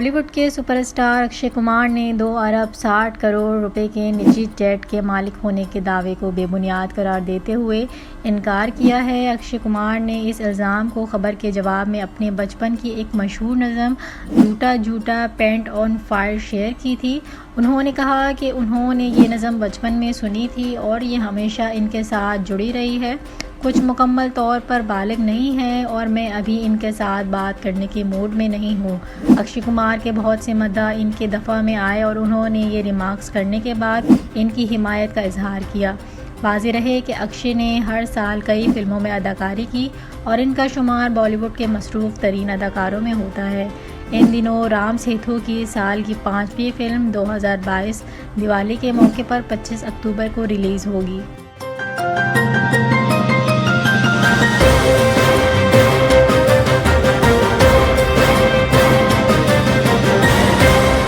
बॉलीवुड के सुपरस्टार अक्षय कुमार ने 2 अरब 60 करोड़ रुपए के निजी जेट के मालिक होने के दावे को बेबुनियाद करार देते हुए इनकार किया है। अक्षय कुमार ने इस इल्ज़ाम को खबर के जवाब में अपने बचपन की एक मशहूर नज़म झूठा झूठा पेंट ऑन फायर शेयर की थी। उन्होंने कहा कि उन्होंने ये नज़म बचपन में सुनी थी और ये हमेशा इनके साथ जुड़ी रही है। कुछ मुकम्मल तौर पर बालिग नहीं है और मैं अभी इनके साथ बात करने के मूड में नहीं हूँ। अक्षय कुमार के बहुत से मद्दा इनके दफ़ा में आए और उन्होंने ये रिमार्क्स करने के बाद इनकी हिमायत का इजहार किया। वाज़ेह रहे कि अक्षय ने हर साल कई फिल्मों में अदाकारी की और इनका शुमार बॉलीवुड के मसरूफ़ तरीन अदाकारों में होता है। इन दिनों राम सेतु की साल की 5वीं फिल्म 2022 दिवाली के मौके पर 25 अक्टूबर को रिलीज़ होगी।